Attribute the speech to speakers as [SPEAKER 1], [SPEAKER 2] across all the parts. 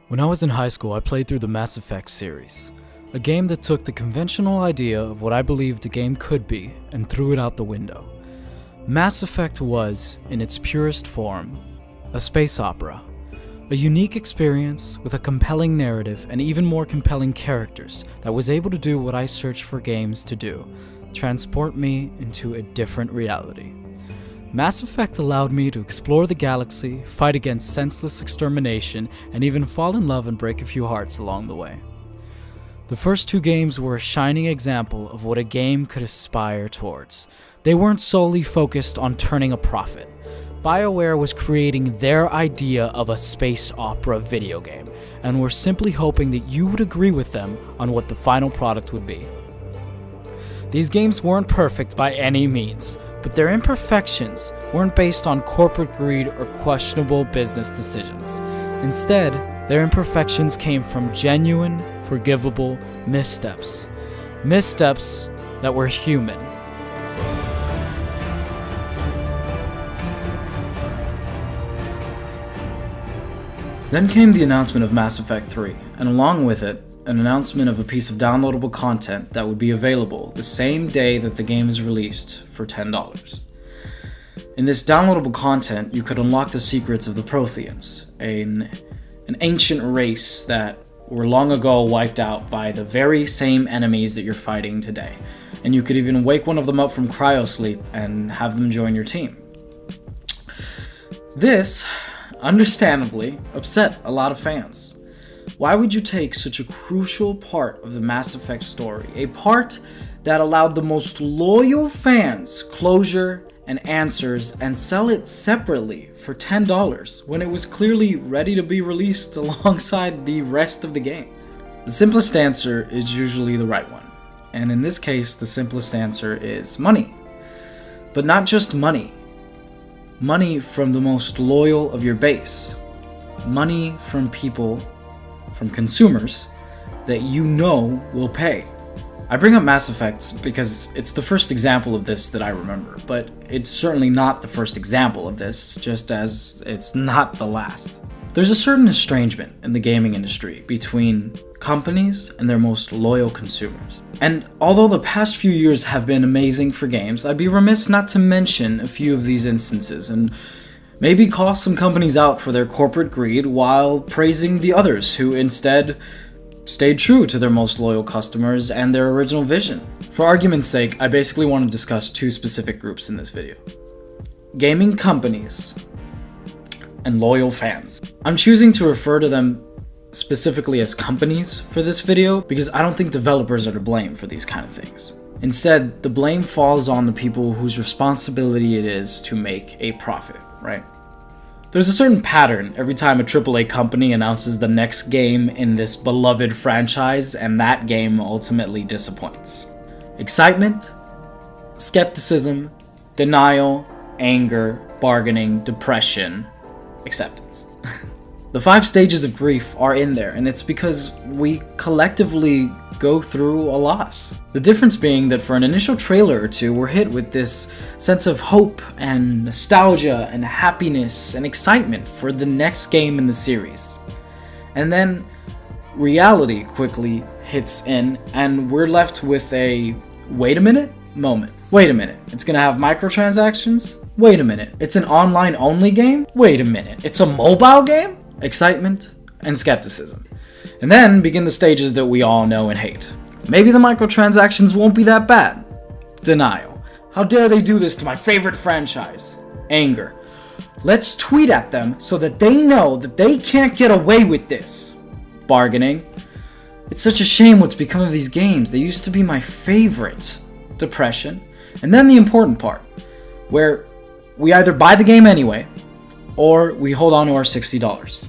[SPEAKER 1] When I was in high school, I played through the Mass Effect series, a game that took the conventional idea of what I believed a game could be and threw it out the window. Mass Effect was, in its purest form, a space opera, a unique experience with a compelling narrative and even more compelling characters that was able to do what I search for games to do, transport me into a different reality. Mass Effect allowed me to explore the galaxy, fight against senseless extermination, and even fall in love and break a few hearts along the way. The first two games were a shining example of what a game could aspire towards. They weren't solely focused on turning a profit. BioWare was creating their idea of a space opera video game, and were simply hoping that you would agree with them on what the final product would be. These games weren't perfect by any means, but their imperfections weren't based on corporate greed or questionable business decisions. Instead, their imperfections came from genuine, forgivable missteps. Missteps that were human. Then came the announcement of Mass Effect 3, and along with it, an announcement of a piece of downloadable content that would be available the same day that the game is released for $10. In this downloadable content, you could unlock the secrets of the Protheans, an ancient race that were long ago wiped out by the very same enemies that you're fighting today. And you could even wake one of them up from cryosleep and have them join your team. This, understandably, upset a lot of fans. Why would you take such a crucial part of the Mass Effect story, a part that allowed the most loyal fans closure and answers, and sell it separately for $10 when it was clearly ready to be released alongside the rest of the game? The simplest answer is usually the right one, and in this case the simplest answer is money. But not just money. Money from the most loyal of your base. Money from people, from consumers, that you know will pay. I bring up Mass Effect because it's the first example of this that I remember, but it's certainly not the first example of this, just as it's not the last. There's a certain estrangement in the gaming industry between companies and their most loyal consumers. And although the past few years have been amazing for games, I'd be remiss not to mention a few of these instances and maybe call some companies out for their corporate greed while praising the others who instead stayed true to their most loyal customers and their original vision. For argument's sake, I basically want to discuss two specific groups in this video: gaming companies and loyal fans. I'm choosing to refer to them specifically as companies for this video because I don't think developers are to blame for these kind of things. Instead, the blame falls on the people whose responsibility it is to make a profit, right? There's a certain pattern every time a AAA company announces the next game in this beloved franchise, and that game ultimately disappoints. Excitement, skepticism, denial, anger, bargaining, depression, acceptance. The 5 stages of grief are in there, and it's because we collectively go through a loss. The difference being that for an initial trailer or two, we're hit with this sense of hope and nostalgia and happiness and excitement for the next game in the series. And then reality quickly hits in, and we're left with a wait a minute moment. Wait a minute, it's gonna have microtransactions? Wait a minute, it's an online only game? Wait a minute, it's a mobile game? Excitement and skepticism. And then begin the stages that we all know and hate. Maybe the microtransactions won't be that bad. Denial. How dare they do this to my favorite franchise? Anger. Let's tweet at them so that they know that they can't get away with this. Bargaining. It's such a shame what's become of these games. They used to be my favorite. Depression. And then the important part, where we either buy the game anyway, or we hold on to our $60.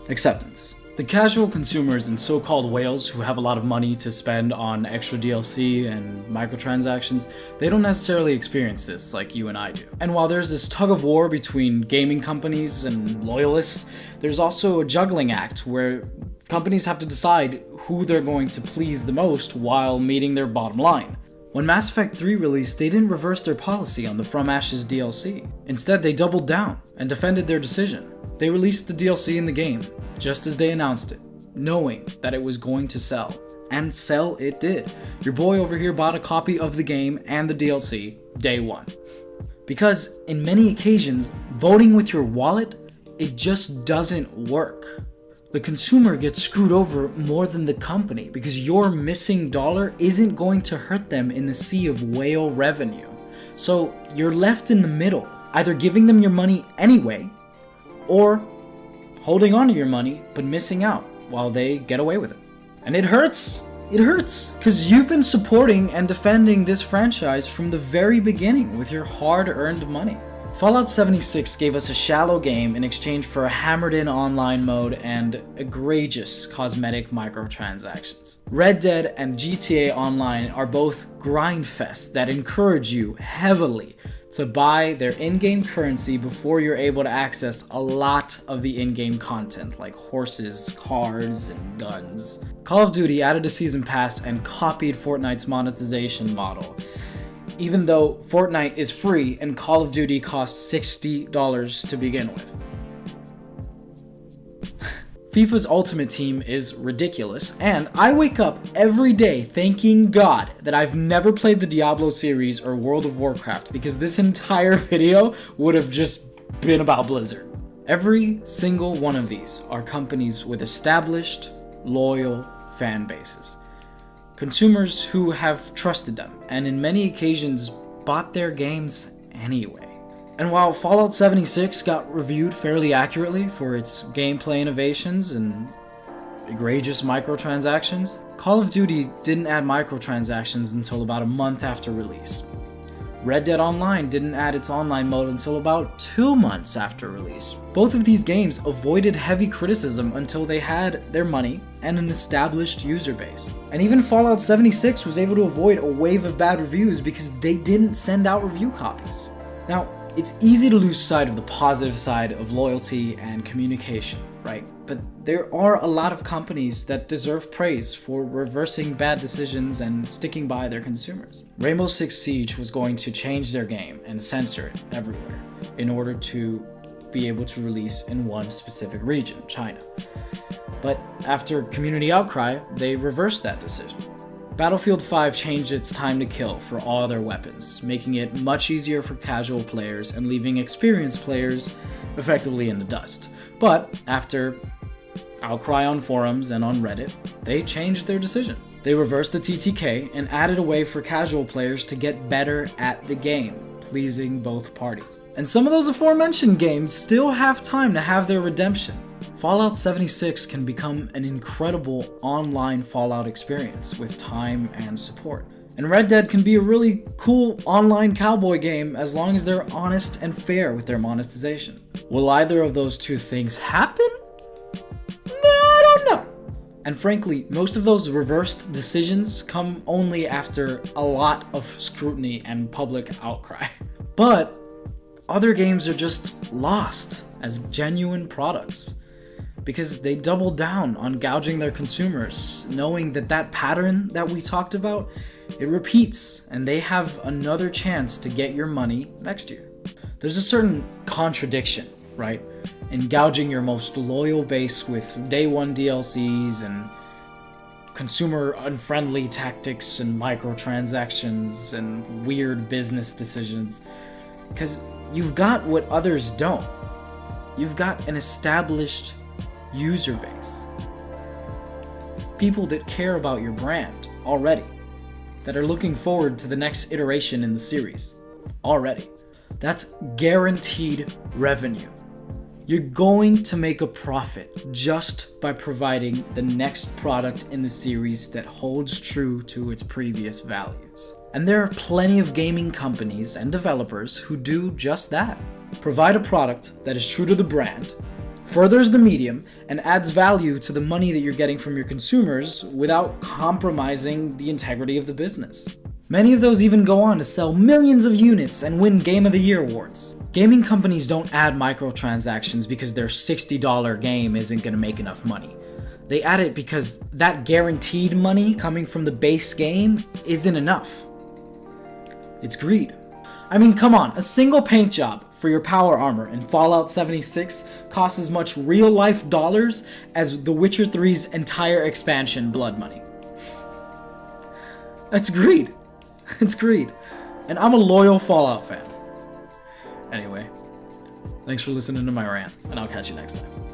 [SPEAKER 1] Acceptance. The casual consumers and so-called whales who have a lot of money to spend on extra DLC and microtransactions, they don't necessarily experience this like you and I do. And while there's this tug of war between gaming companies and loyalists, there's also a juggling act where companies have to decide who they're going to please the most while meeting their bottom line. When Mass Effect 3 released, they didn't reverse their policy on the From Ashes DLC. Instead, they doubled down and defended their decision. They released the DLC in the game, just as they announced it, knowing that it was going to sell. And sell it did. Your boy over here bought a copy of the game and the DLC day one. Because in many occasions, voting with your wallet, it just doesn't work. The consumer gets screwed over more than the company because your missing dollar isn't going to hurt them in the sea of whale revenue. So you're left in the middle, either giving them your money anyway, or holding on to your money but missing out while they get away with it. And it hurts. It hurts because you've been supporting and defending this franchise from the very beginning with your hard-earned money. Fallout 76 gave us a shallow game in exchange for a hammered-in online mode and egregious cosmetic microtransactions. Red Dead and GTA Online are both grindfests that encourage you heavily to buy their in-game currency before you're able to access a lot of the in-game content like horses, cars, and guns. Call of Duty added a season pass and copied Fortnite's monetization model, even though Fortnite is free and Call of Duty costs $60 to begin with. FIFA's Ultimate Team is ridiculous, and I wake up every day thanking God that I've never played the Diablo series or World of Warcraft, because this entire video would have just been about Blizzard. Every single one of these are companies with established, loyal fan bases. Consumers who have trusted them, and in many occasions bought their games anyway. And while Fallout 76 got reviewed fairly accurately for its gameplay innovations and egregious microtransactions, Call of Duty didn't add microtransactions until about a month after release. Red Dead Online didn't add its online mode until about 2 months after release. Both of these games avoided heavy criticism until they had their money and an established user base. And even Fallout 76 was able to avoid a wave of bad reviews because they didn't send out review copies. Now, it's easy to lose sight of the positive side of loyalty and communication, right? But there are a lot of companies that deserve praise for reversing bad decisions and sticking by their consumers. Rainbow Six Siege was going to change their game and censor it everywhere in order to be able to release in one specific region, China. But after community outcry, they reversed that decision. Battlefield 5 changed its time to kill for all their weapons, making it much easier for casual players and leaving experienced players effectively in the dust. But after outcry on forums and on Reddit, they changed their decision. They reversed the TTK and added a way for casual players to get better at the game, pleasing both parties. And some of those aforementioned games still have time to have their redemption. Fallout 76 can become an incredible online Fallout experience with time and support. And Red Dead can be a really cool online cowboy game as long as they're honest and fair with their monetization. Will either of those two things happen? I don't know. And frankly, most of those reversed decisions come only after a lot of scrutiny and public outcry. But other games are just lost as genuine products, because they double down on gouging their consumers, knowing that that pattern that we talked about, it repeats, and they have another chance to get your money next year. There's a certain contradiction, right, in gouging your most loyal base with day one DLCs and consumer unfriendly tactics and microtransactions and weird business decisions, because you've got what others don't. You've got an established user base. People that care about your brand already, that are looking forward to the next iteration in the series already. That's guaranteed revenue. You're going to make a profit just by providing the next product in the series that holds true to its previous values. And there are plenty of gaming companies and developers who do just that. Provide a product that is true to the brand, furthers the medium, and adds value to the money that you're getting from your consumers without compromising the integrity of the business. Many of those even go on to sell millions of units and win Game of the Year awards. Gaming companies don't add microtransactions because their $60 game isn't going to make enough money. They add it because that guaranteed money coming from the base game isn't enough. It's greed. I mean, come on, a single paint job, for your power armor in Fallout 76 costs as much real-life dollars as The Witcher 3's entire expansion, Blood Money. That's greed. It's greed. And I'm a loyal Fallout fan. Anyway, thanks for listening to my rant, and I'll catch you next time.